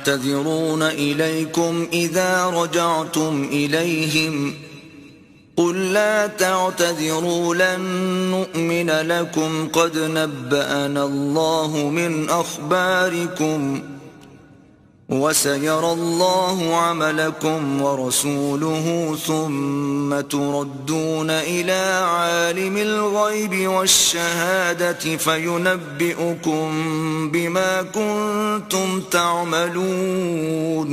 يعتذرون إليكم إذا رجعتم إليهم قل لا تعتذروا لن نؤمن لكم قد نبأنا الله من أخباركم وسيرى الله عملكم ورسوله ثم تردون إلى عالم الغيب والشهادة فينبئكم بما كنتم تعملون.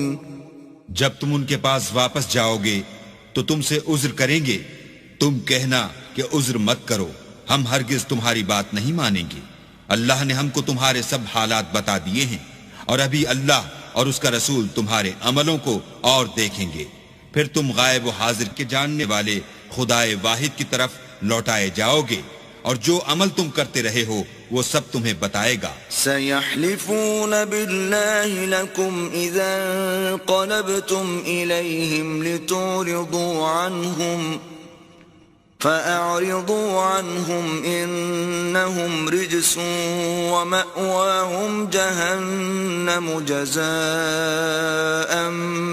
جب تم ان کے پاس واپس جاؤ گے تو تم سے عذر کریں گے. تم کہنا کہ عذر مت کرو، ہم ہرگز تمہاری بات نہیں مانیں گے. اللہ نے ہم کو تمہارے سب حالات بتا دیے ہیں، اور ابھی اللہ اور اس کا رسول تمہارے عملوں کو اور دیکھیں گے. پھر تم غائب و حاضر کے جاننے والے خدائے واحد کی طرف لوٹائے جاؤ گے، اور جو عمل تم کرتے رہے ہو وہ سب تمہیں بتائے گا. سيحلفون بالله لكم إذا انقلبتم إليهم لتعرضوا عنهم فأعرضوا عنهم إنهم رجس ومأواهم جهنم جزاء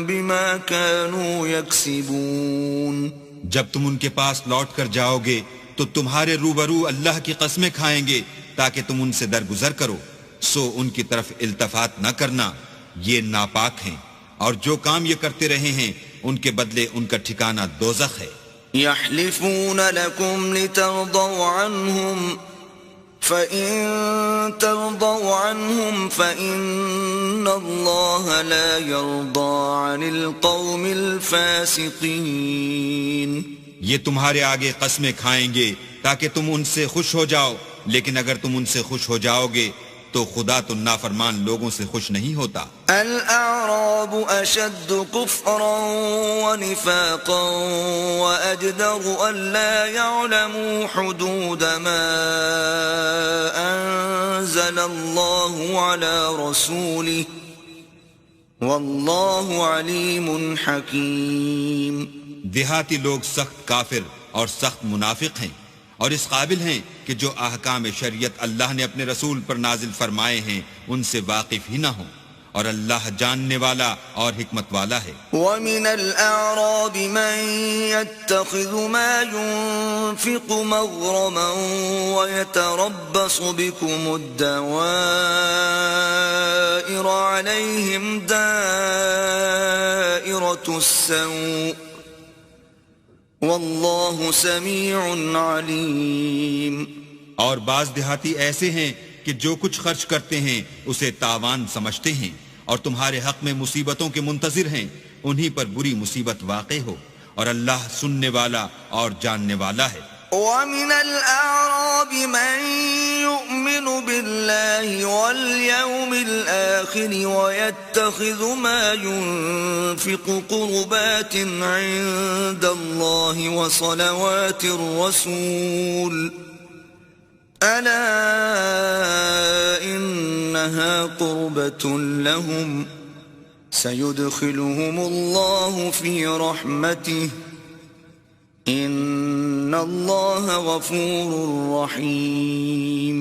بما كانوا يكسبون. جب تم ان کے پاس لوٹ کر جاؤ گے تو تمہارے روبرو اللہ کی قسمیں کھائیں گے تاکہ تم ان سے درگزر کرو، سو ان کی طرف التفات نہ کرنا، یہ ناپاک ہیں، اور جو کام یہ کرتے رہے ہیں ان کے بدلے ان کا ٹھکانہ دوزخ ہے. يحلفون لكم لترضوا عنهم فإن ترضوا عنهم فإن الله لا يرضى عن القوم الفاسقين. یہ تمہارے آگے قسمیں کھائیں گے تاکہ تم ان سے خوش ہو جاؤ، لیکن اگر تم ان سے خوش ہو جاؤ گے تو خدا تو نافرمان لوگوں سے خوش نہیں ہوتا. الأعراب أشد كفرا ونفاقا وأجدر ألا يعلموا حدود ما أنزل الله على رسوله والله عليم حكيم. دیہاتی لوگ سخت کافر اور سخت منافق ہیں، اور اس قابل ہیں کہ جو احکام شریعت اللہ نے اپنے رسول پر نازل فرمائے ہیں ان سے واقف ہی نہ ہوں، اور اللہ جاننے والا اور حکمت والا ہے. وَمِنَ الْأَعْرَابِ مَن يَتَّخِذُ مَا يُنفِقُ مَغْرَمًا وَيَتَرَبَّصُ بِكُمُ الدَّوَائِرَ عَلَيْهِمْ دَائِرَةُ السَّوْءِ واللہ سمیع علیم. اور بعض دیہاتی ایسے ہیں کہ جو کچھ خرچ کرتے ہیں اسے تاوان سمجھتے ہیں، اور تمہارے حق میں مصیبتوں کے منتظر ہیں، انہی پر بری مصیبت واقع ہو، اور اللہ سننے والا اور جاننے والا ہے. وَمِنَ الْأَعْرَابِ مَن يُؤْمِنُ بِاللَّهِ وَالْيَوْمِ الْآخِرِ وَيَتَّخِذُ مَا يُنفِقُ قُرُبَاتٍ عِندَ اللَّهِ وَصَلَوَاتِ الرَّسُولِ أَلَا إِنَّهَا قُرْبَةٌ لَهُمْ سَيُدْخِلُهُمُ اللَّهُ فِي رَحْمَتِهِ ان اللہ غفور رحیم.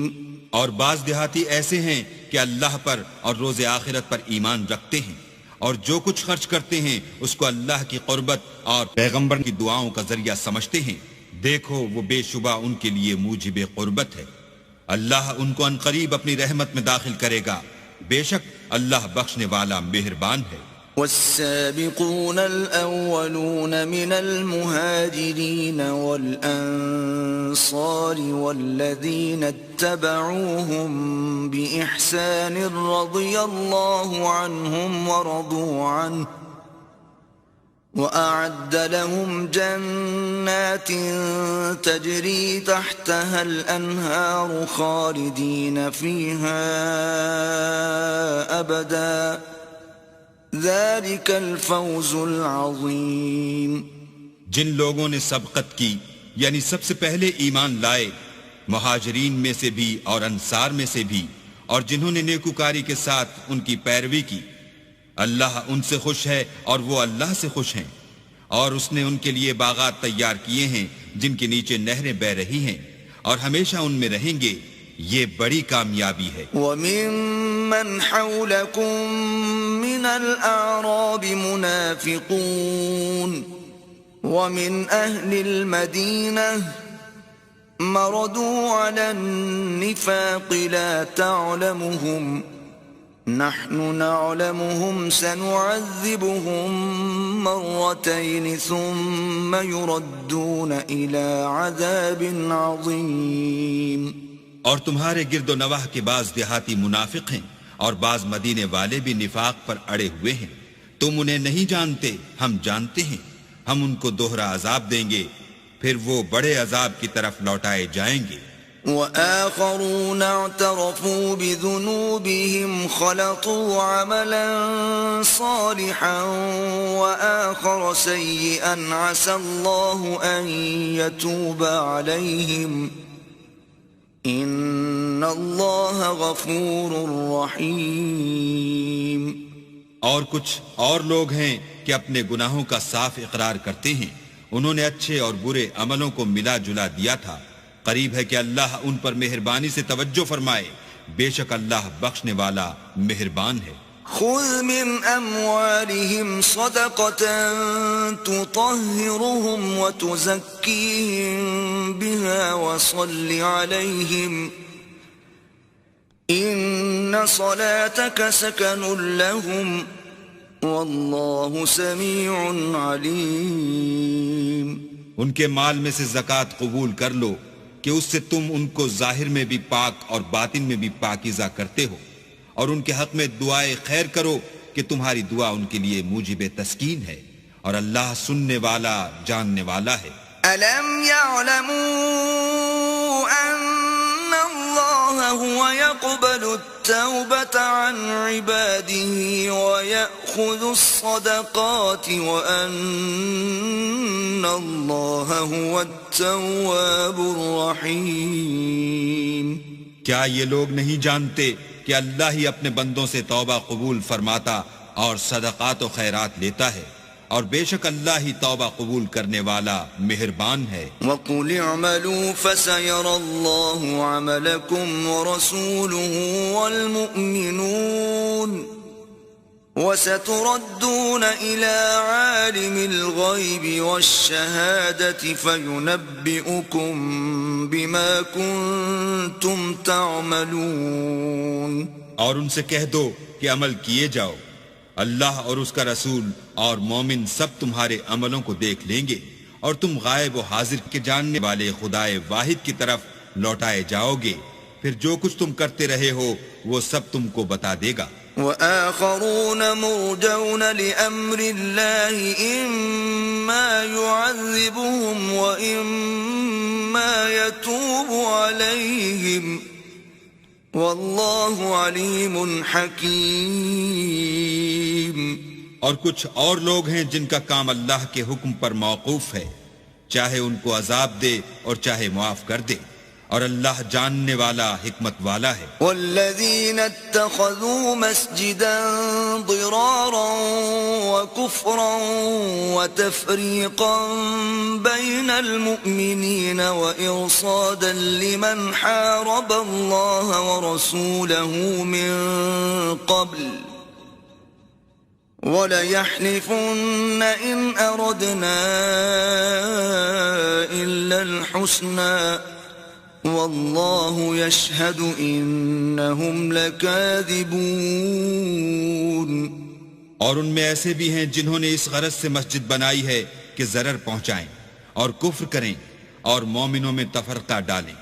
اور بعض دیہاتی ایسے ہیں کہ اللہ پر اور روز آخرت پر ایمان رکھتے ہیں، اور جو کچھ خرچ کرتے ہیں اس کو اللہ کی قربت اور پیغمبر کی دعاؤں کا ذریعہ سمجھتے ہیں. دیکھو وہ بے شبہ ان کے لیے موجب قربت ہے. اللہ ان کو عنقریب اپنی رحمت میں داخل کرے گا، بے شک اللہ بخشنے والا مہربان ہے. والسابقون الأولون من المهاجرين والأنصار والذين اتبعوهم بإحسان رضي الله عنهم ورضوا عنه وأعد لهم جنات تجري تحتها الأنهار خالدين فيها أبداً ذلك الفوز العظیم. جن لوگوں نے سبقت کی یعنی سب سے پہلے ایمان لائے، مہاجرین میں سے بھی اور انصار میں سے بھی، اور جنہوں نے نیکوکاری کے ساتھ ان کی پیروی کی، اللہ ان سے خوش ہے اور وہ اللہ سے خوش ہیں. اور اس نے ان کے لیے باغات تیار کیے ہیں جن کے نیچے نہریں بہہ رہی ہیں، اور ہمیشہ ان میں رہیں گے. یہ بڑی کامیابی ہے۔ وَمِمَّنْ حَوْلَكُمْ مِنَ الْأَعْرَابِ مُنَافِقُونَ وَمِنْ أَهْلِ الْمَدِينَةِ مَرَدُوا عَلَى النِّفَاقِ لَا تَعْلَمُهُمْ نَحْنُ نَعْلَمُهُمْ سَنُعَذِّبُهُمْ مَرَّتَيْنِ ثُمَّ يُرَدُّونَ إِلَى عَذَابٍ عَظِيمٍ۔ اور تمہارے گرد و نواح کے بعض دیہاتی منافق ہیں اور بعض مدینے والے بھی نفاق پر اڑے ہوئے ہیں، تم انہیں نہیں جانتے، ہم جانتے ہیں، ہم ان کو دوہرا عذاب دیں گے، پھر وہ بڑے عذاب کی طرف لوٹائے جائیں گے۔ وآخرون اعترفوا بذنوبهم خلطوا عملا صالحا وآخر سيئا عسى الله أن يتوب عليهم إن الله غفور رحيم۔ اور کچھ اور لوگ ہیں کہ اپنے گناہوں کا صاف اقرار کرتے ہیں، انہوں نے اچھے اور برے عملوں کو ملا جلا دیا تھا، قریب ہے کہ اللہ ان پر مہربانی سے توجہ فرمائے، بے شک اللہ بخشنے والا مہربان ہے۔ خذ من اموالهم صدقة تطهرهم وتزكيهم بها وصل عليهم ان صلاتك سكن لهم والله سميع عليم۔ ان کے مال میں سے زکوٰۃ قبول کر لو کہ اس سے تم ان کو ظاہر میں بھی پاک اور باطن میں بھی پاکیزہ کرتے ہو، اور ان کے حق میں دعائے خیر کرو کہ تمہاری دعا ان کے لیے موجب تسکین ہے، اور اللہ سننے والا جاننے والا ہے۔ أَلَمْ يَعْلَمُوا أَنَّ اللَّهَ هُوَ يَقْبَلُ التَّوْبَةَ عَنْ عِبَادِهِ وَيَأْخُذُ الصَّدَقَاتِ وَأَنَّ اللَّهَ هُوَ التَّوَّابُ الرَّحِيمُ۔ کیا یہ لوگ نہیں جانتے کہ اللہ ہی اپنے بندوں سے توبہ قبول فرماتا اور صدقات و خیرات لیتا ہے، اور بے شک اللہ ہی توبہ قبول کرنے والا مہربان ہے۔ وَقُلِ اعْمَلُوا فَسَيَرَى اللَّهُ عَمَلَكُمْ وَرَسُولُهُ وَالْمُؤْمِنُونَ وَسَتُرَدُّونَ إِلَى عَالِمِ الْغَيْبِ وَالشَّهَادَةِ فَيُنَبِّئُكُم بِمَا كُنتُمْ تَعْمَلُونَ۔ اور ان سے کہہ دو کہ عمل کیے جاؤ، اللہ اور اس کا رسول اور مومن سب تمہارے عملوں کو دیکھ لیں گے، اور تم غائب و حاضر کے جاننے والے خدائے واحد کی طرف لوٹائے جاؤ گے، پھر جو کچھ تم کرتے رہے ہو وہ سب تم کو بتا دے گا۔ وآخرون مرجون لأمر الله إما يعذبهم وإما يتوب عليهم والله عليم حكيم۔ اور کچھ اور لوگ ہیں جن کا کام اللہ کے حکم پر موقوف ہے، چاہے ان کو عذاب دے اور چاہے معاف کر دے، اور اللہ جاننے والا حکمت والا ہے۔ والذین اتخذوا مسجدا ضرارا وكفرا وتفریقا بین المؤمنین وإرصادا لمن حارب اللہ ورسوله من قبل وَلَيَحْلِفُنَّ إِنْ أَرَدْنَا إِلَّا الْحُسْنَى وَاللَّهُ يَشْهَدُ إِنَّهُمْ لَكَاذِبُونَ۔ اور ان میں ایسے بھی ہیں جنہوں نے اس غرض سے مسجد بنائی ہے کہ ضرر پہنچائیں اور کفر کریں اور مومنوں میں تفرقہ ڈالیں،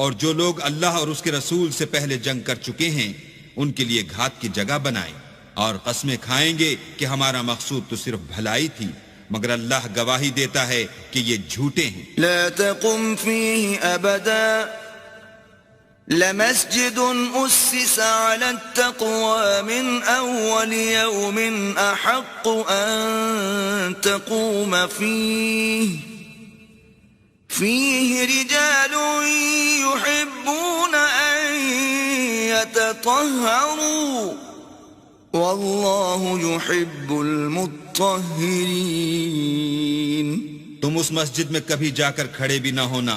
اور جو لوگ اللہ اور اس کے رسول سے پہلے جنگ کر چکے ہیں ان کے لیے گھات کی جگہ بنائیں، اور قسمیں کھائیں گے کہ ہمارا مقصود تو صرف بھلائی تھی، مگر اللہ گواہی دیتا ہے کہ یہ جھوٹے ہیں۔ لا تقم فيه أبدا لمسجد أسس على التقوى من أول يوم أحق أن تقوم فيه رجال يحبون أن يتطهروا واللہ یحب المطہرین۔ تم اس مسجد میں کبھی جا کر کھڑے بھی نہ ہونا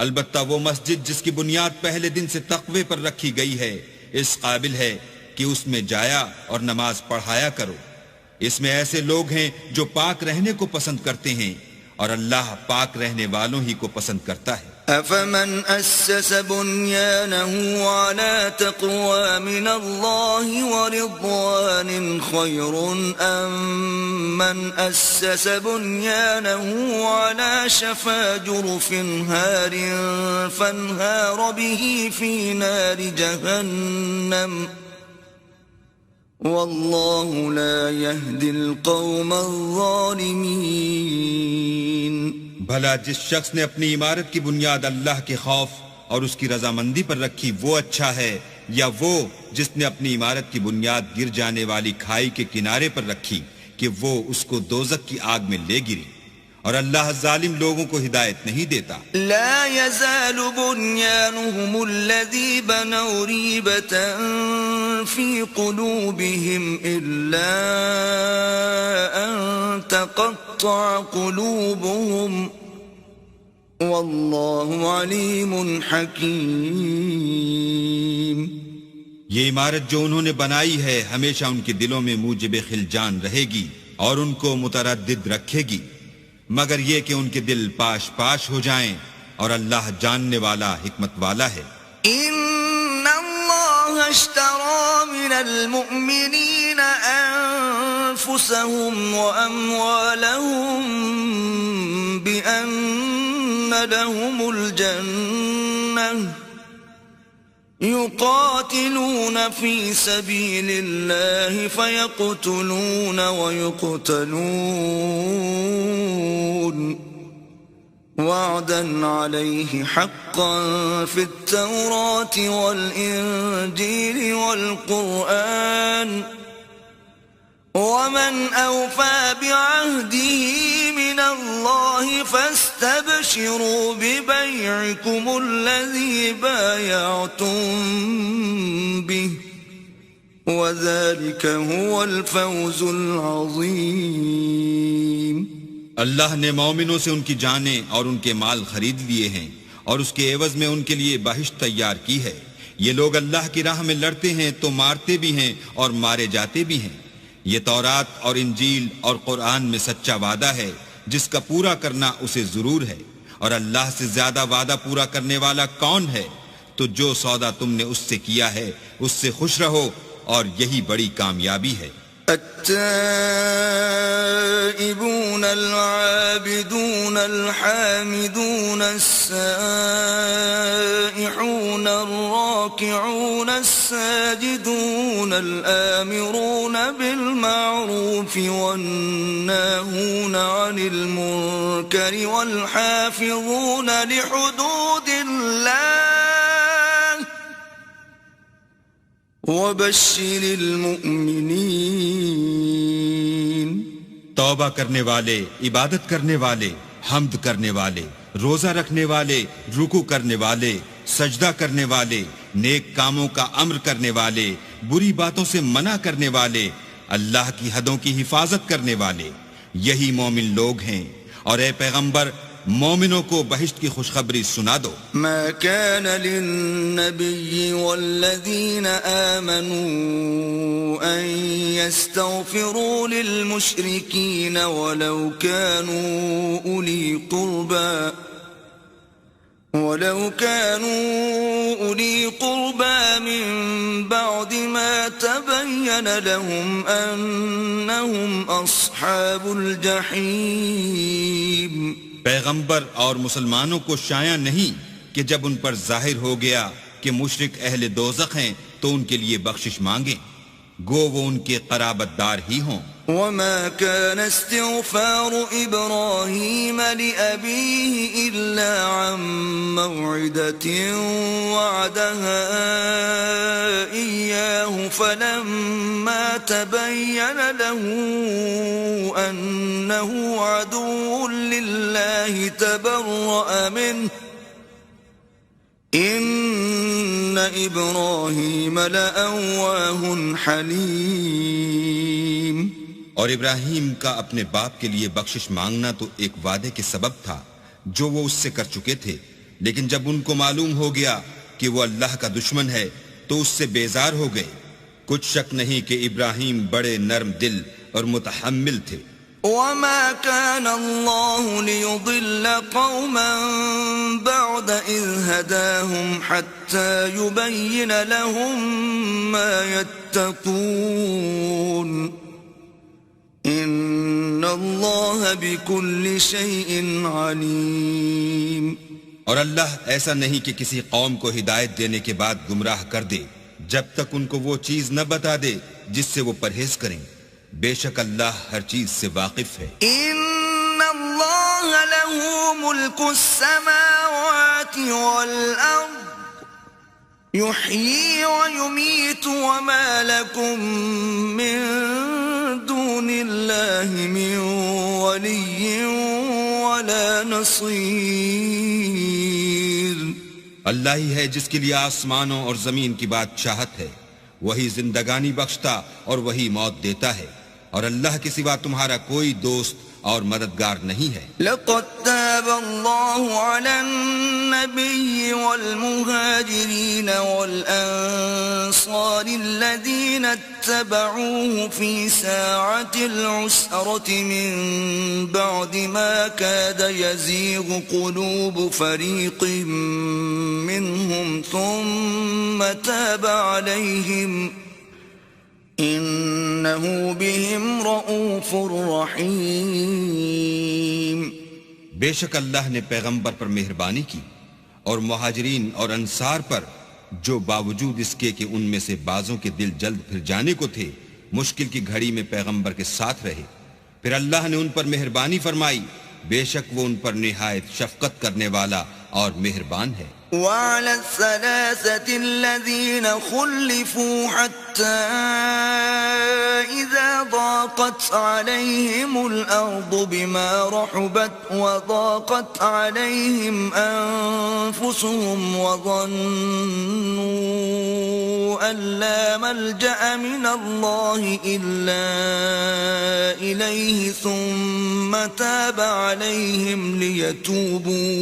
البتہ وہ مسجد جس کی بنیاد پہلے دن سے تقوی پر رکھی گئی ہے اس قابل ہے کہ اس میں جایا اور نماز پڑھایا کرو. اس میں ایسے لوگ ہیں جو پاک رہنے کو پسند کرتے ہیں اور اللہ پاک رہنے والوں ہی کو پسند کرتا ہے. أفمن أسس بنيانه على تقوى من الله ورضوان خير أم من أسس بنيانه على شفا جرف هار فانهار به في نار جهنم والله لا يهدي القوم الظالمين. بھلا جس شخص نے اپنی عمارت کی بنیاد اللہ کے خوف اور اس کی رضامندی پر رکھی وہ اچھا ہے یا وہ جس نے اپنی عمارت کی بنیاد گر جانے والی کھائی کے کنارے پر رکھی کہ وہ اس کو دوزخ کی آگ میں لے گری. اور اللہ ظالم لوگوں کو ہدایت نہیں دیتا. لا يزال بنيانهم الذي بنوا ريبة في قلوبهم إلا أن تقطع قلوبهم والله عليم حكيم. یہ عمارت جو انہوں نے بنائی ہے ہمیشہ ان کے دلوں میں موجب خلجان رہے گی اور ان کو متردد رکھے گی مگر یہ کہ ان کے دل پاش پاش ہو جائیں اور اللہ جاننے والا حکمت والا ہے. ان اللہ اشترى من المؤمنین انفسهم واموالهم بان لهم الجنة يقاتلون في سبيل الله فيقتلون ويقتلون وعدا عليه حقا في التوراة والإنجيل والقرآن ومن أوفى بعهده من الله فاستبشروا ببيعكم الذي بايعتم به وذلك هو الفوز العظيم. اللہ نے مومنوں سے ان کی جانیں اور ان کے مال خرید لیے ہیں اور اس کے عوض میں ان کے لیے بہشت تیار کی ہے. یہ لوگ اللہ کی راہ میں لڑتے ہیں تو مارتے بھی ہیں اور مارے جاتے بھی ہیں. یہ تورات اور انجیل اور قرآن میں سچا وعدہ ہے جس کا پورا کرنا اسے ضرور ہے اور اللہ سے زیادہ وعدہ پورا کرنے والا کون ہے؟ تو جو سودا تم نے اس سے کیا ہے اس سے خوش رہو اور یہی بڑی کامیابی ہے. التائبون العابدون الحامدون السائحون الراكعون الساجدون الآمرون بالمعروف والناهون عن المنكر والحافظون لحدود الله وبشر المؤمنین. توبہ کرنے والے، عبادت کرنے والے، حمد کرنے والے، روزہ رکھنے والے، رکوع کرنے والے، سجدہ کرنے والے، نیک کاموں کا امر کرنے والے، بری باتوں سے منع کرنے والے، اللہ کی حدوں کی حفاظت کرنے والے، یہی مومن لوگ ہیں. اور اے پیغمبر مومنوں کو بہشت کی خوشخبری سنا دو. ما كان للنبي والذين آمنوا أن يستغفروا للمشركين ولو كانوا أولي قربى من بعد ما تبين لهم أنهم أصحاب الجحيم. پیغمبر اور مسلمانوں کو شایع نہیں کہ جب ان پر ظاہر ہو گیا کہ مشرک اہل دوزخ ہیں تو ان کے لیے بخشش مانگیں گو وہ ان کے قرابت دار ہی ہوں. وما كان استغفار إبراهيم لأبيه إلا عن موعدة وعدها إياه فلما تبين له أنه عدو لله تبرأ منه إن إبراهيم لأواه حليم. اور ابراہیم کا اپنے باپ کے لیے بخشش مانگنا تو ایک وعدے کے سبب تھا جو وہ اس سے کر چکے تھے لیکن جب ان کو معلوم ہو گیا کہ وہ اللہ کا دشمن ہے تو اس سے بیزار ہو گئے۔ کچھ شک نہیں کہ ابراہیم بڑے نرم دل اور متحمل تھے۔ وما كان الله ليضل قوما بعد إذ هداهم حتى يبين لهم ما يتقون إن الله بكل شيء عليم۔ اور اللہ ایسا نہیں کہ کسی قوم کو ہدایت دینے کے بعد گمراہ کر دے جب تک ان کو وہ چیز نہ بتا دے جس سے وہ پرہیز کریں۔ بے شک اللہ ہر چیز سے واقف ہے۔ ان اللہ له ملک السماوات والارض يحيي ويميت وما لكم من دون الله من ولي ولا نصير۔ اللہ ہی ہے جس کے لیے آسمانوں اور زمین کی بادشاہت ہے، وہی زندگانی بخشتا اور وہی موت دیتا ہے، اور اللہ کے سوا تمہارا کوئی دوست اور مددگار نہیں ہے۔ لقد تاب الله على النبي والمهاجرين والأنصار الذين اتبعوه في ساعة العسرة من بعد ما كاد يزيغ قلوب فريق منهم ثم تاب عليهم إنه بهم رؤوف رحيم۔ بے شک اللہ نے پیغمبر پر مہربانی کی اور مہاجرین اور انصار پر، جو باوجود اس کے کہ ان میں سے بعضوں کے دل جلد پھر جانے کو تھے، مشکل کی گھڑی میں پیغمبر کے ساتھ رہے، پھر اللہ نے ان پر مہربانی فرمائی، بے شک وہ ان پر نہایت شفقت کرنے والا اور مہربان ہے۔ وعلى الثلاثة الذين خلفوا حتى إذا ضاقت عليهم الأرض بما رحبت وضاقت عليهم أنفسهم وظنوا أن لا ملجأ من الله إلا إليه ثم تاب عليهم ليتوبوا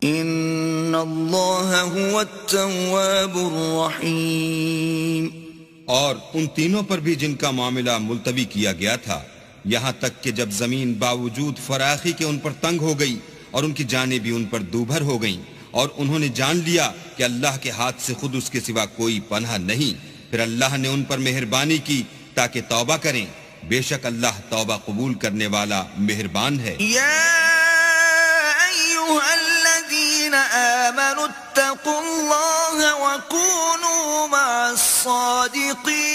ان اللہ هو التواب الرحیم۔ اور ان تینوں پر بھی جن کا معاملہ ملتوی کیا گیا تھا، یہاں تک کہ جب زمین باوجود فراخی کے ان پر تنگ ہو گئی اور ان کی جانیں بھی ان پر دوبھر ہو گئیں، اور انہوں نے جان لیا کہ اللہ کے ہاتھ سے خود اس کے سوا کوئی پناہ نہیں، پھر اللہ نے ان پر مہربانی کی تاکہ توبہ کریں، بے شک اللہ توبہ قبول کرنے والا مہربان ہے۔ آمنوا اتقوا الله وكونوا مع الصادقين۔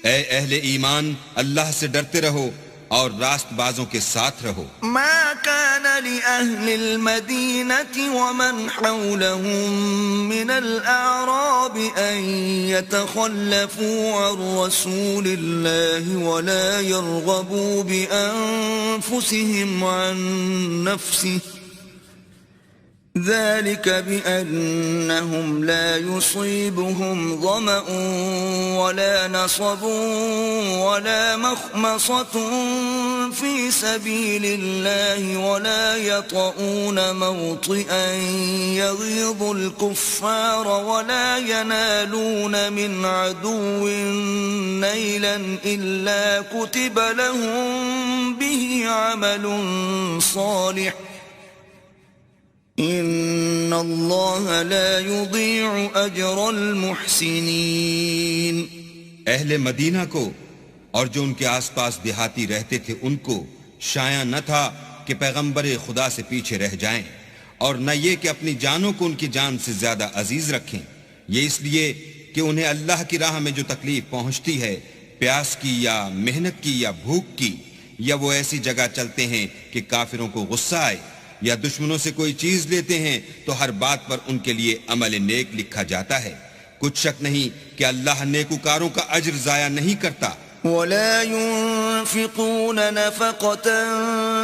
اے اہل ایمان، اللہ سے ڈرتے رہو اور راست بازوں کے ساتھ رہو۔ ما كان لأهل المدينة ومن حولهم من الأعراب أن يتخلفوا عن رسول الله ولا يرغبوا بأنفسهم عن نفسه ذلك بأنهم لا يصيبهم ظمأ ولا نصب ولا مخمصة في سبيل الله ولا يطؤون موطئا يغيظ الكفار ولا ينالون من عدو نيلا إلا كتب لهم به عمل صالح ان اللہ لا یضیع اجر المحسنین۔ اہل مدینہ کو اور جو ان کے آس پاس دیہاتی رہتے تھے ان کو شایع نہ تھا کہ پیغمبر خدا سے پیچھے رہ جائیں، اور نہ یہ کہ اپنی جانوں کو ان کی جان سے زیادہ عزیز رکھیں، یہ اس لیے کہ انہیں اللہ کی راہ میں جو تکلیف پہنچتی ہے، پیاس کی یا محنت کی یا بھوک کی، یا وہ ایسی جگہ چلتے ہیں کہ کافروں کو غصہ آئے، یا دشمنوں سے کوئی چیز لیتے ہیں تو ہر بات پر ان کے لیے عمل نیک لکھا جاتا ہے۔ کچھ شک نہیں کہ اللہ نیکوکاروں کا اجر ضائع نہیں کرتا۔ ولا ينفقون نفقة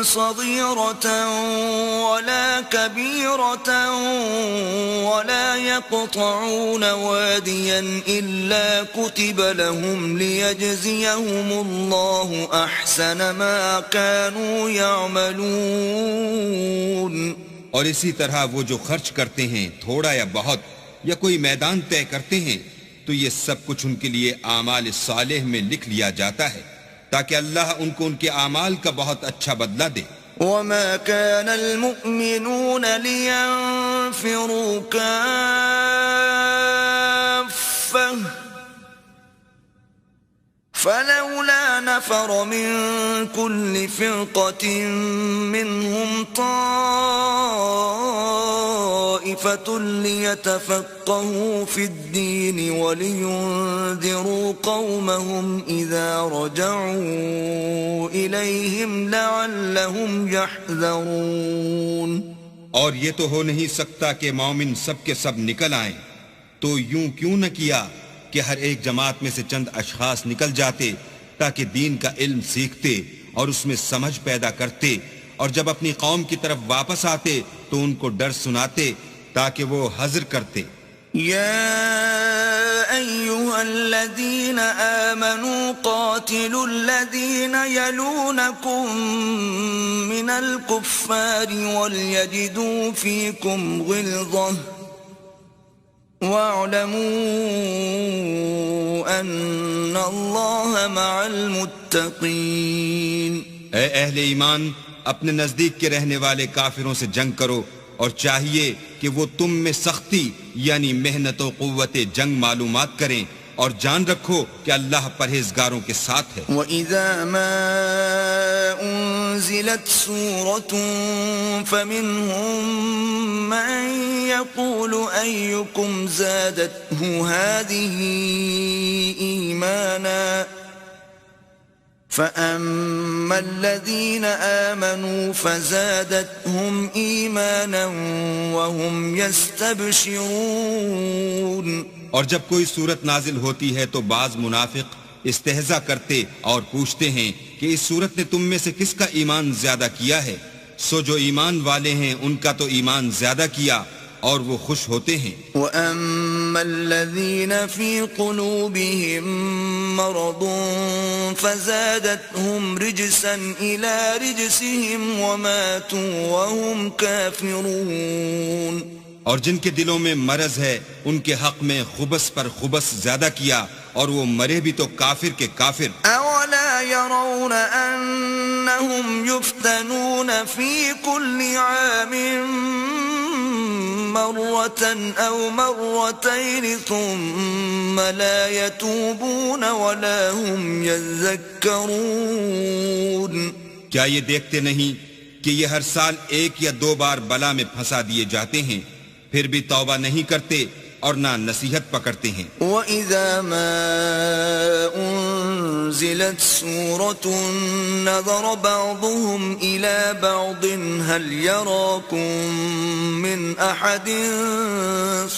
صغيرة ولا كبيرة ولا يقطعون واديا إلا كتب لهم ليجزيهم الله أحسن ما كانوا يعملون. اور اسی طرح وہ جو خرچ کرتے ہیں تھوڑا یا بہت یا کوئی میدان طے کرتے ہیں تو یہ سب کچھ ان کے لیے اعمال صالح میں لکھ لیا جاتا ہے تاکہ اللہ ان کو ان کے اعمال کا بہت اچھا بدلہ دے. وما كان المؤمنون لينفروا كافة فلولا نفر من كل فرقة منهم طائفة ليتفقهوا في الدين ولينذروا قومهم إذا رجعوا إليهم لعلهم يحذرون. اور یہ تو ہو نہیں سکتا کہ مومن سب کے سب نکل آئیں، تو یوں کیوں نہ کیا کہ ہر ایک جماعت میں سے چند اشخاص نکل جاتے تاکہ دین کا علم سیکھتے اور اس میں سمجھ پیدا کرتے، اور جب اپنی قوم کی طرف واپس آتے تو ان کو ڈر سناتے تاکہ وہ حذر کرتے. يا أيها الذين آمنوا قاتلوا الذين يلونكم من الكفار وليجدوا فيكم غلظة واعلموا أن الله مع المتقين. اے اہل ایمان، اپنے نزدیک کے رہنے والے کافروں سے جنگ کرو، اور چاہیے کہ وہ تم میں سختی یعنی محنت و قوت جنگ معلومات کریں، اور جان رکھو کہ اللہ پرہیزگاروں کے ساتھ ہے. وَإِذَا مَا أُنزِلَتْ سُورَةٌ فَمِنْهُمْ مَنْ يَقُولُ أَيُّكُمْ زَادَتْهُ هَذِهِ إِيمَانًا فَأَمَّا الَّذِينَ آمَنُوا فَزَادَتْهُمْ إِيمَانًا وَهُمْ يَسْتَبْشِرُونَ. اور جب کوئی صورت نازل ہوتی ہے تو بعض منافق استہزاء کرتے اور پوچھتے ہیں کہ اس صورت نے تم میں سے کس کا ایمان زیادہ کیا ہے؟ سو جو ایمان والے ہیں ان کا تو ایمان زیادہ کیا اور وہ خوش ہوتے ہیں. وَأَمَّا الَّذِينَ فِي قُلُوبِهِم مَّرَضٌ فَزَادَتْهُمْ رِجْسًا إِلَى رِجْسِهِمْ وَمَاتُوا وَهُمْ كَافِرُونَ. اور جن کے دلوں میں مرض ہے ان کے حق میں خبث پر خبث زیادہ کیا اور وہ مرے بھی تو کافر کے کافر. أَوَلَا يَرَوْنَ أَنَّهُمْ يُفْتَنُونَ فِي كُلِّ عَامٍ مرة أو مرتين ثم لا يتوبون ولا هم يذكرون. کیا یہ دیکھتے نہیں کہ یہ ہر سال ایک یا دو بار بلا میں پھنسا دیے جاتے ہیں، پھر بھی توبہ نہیں کرتے اور نہ نصیحت پکڑتے ہیں. وَإِذَا مَا أُنزِلَتْ سُورَةٌ نَظَرَ بَعْضُهُمْ إِلَى بَعْضٍ هَلْ يَرَاكُمْ مِنْ أَحَدٍ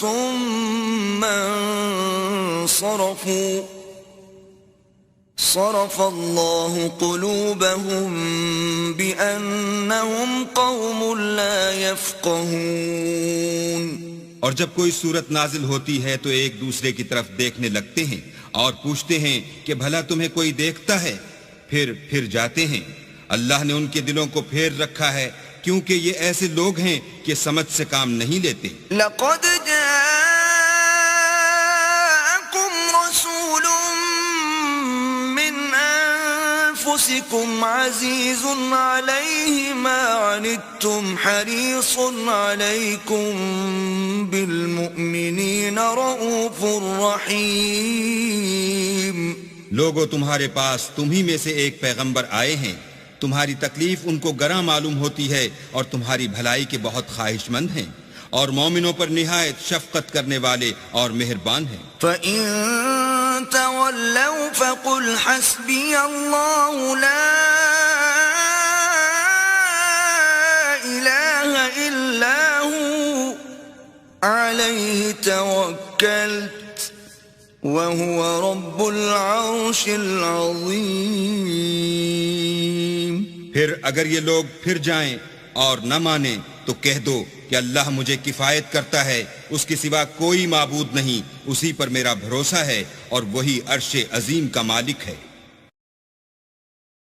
ثُمَّ انصَرَفُوا صَرَفَ اللَّهُ قُلُوبَهُمْ بِأَنَّهُمْ قَوْمٌ لَا يَفْقَهُونَ. اور جب کوئی صورت نازل ہوتی ہے تو ایک دوسرے کی طرف دیکھنے لگتے ہیں اور پوچھتے ہیں کہ بھلا تمہیں کوئی دیکھتا ہے؟ پھر جاتے ہیں. اللہ نے ان کے دلوں کو پھیر رکھا ہے کیونکہ یہ ایسے لوگ ہیں کہ سمجھ سے کام نہیں لیتے. لَقَدْ جَاءَكُمْ رَسُولٌ مِّنْ أَنفُسِكُمْ عَزِيزٌ عَلَيْهِ مَا عَنِتُّمْ حَرِيصٌ عَلَيْكُمْ بِالْمُؤْمِنِينَ رَءُوفٌ رَحِيمٌ. لوگوں تمہارے پاس تمہی میں سے ایک پیغمبر آئے ہیں، تمہاری تکلیف ان کو گراں معلوم ہوتی ہے اور تمہاری بھلائی کے بہت خواہش مند ہیں، اور مومنوں پر نہایت شفقت کرنے والے اور مہربان ہیں. فَإِن تَوَلَّوْا فَقُلْ حَسْبِيَ اللَّهُ لَا إِلَٰهَ إِلَّا هُوَ عَلَيْهِ تَوَكَّلْتُ وهو رب العرش العظيم. پھر اگر یہ لوگ پھر جائیں اور نہ مانیں تو کہہ دو کہ اللہ مجھے کفایت کرتا ہے، اس کے سوا کوئی معبود نہیں، اسی پر میرا بھروسہ ہے اور وہی عرش عظیم کا مالک ہے.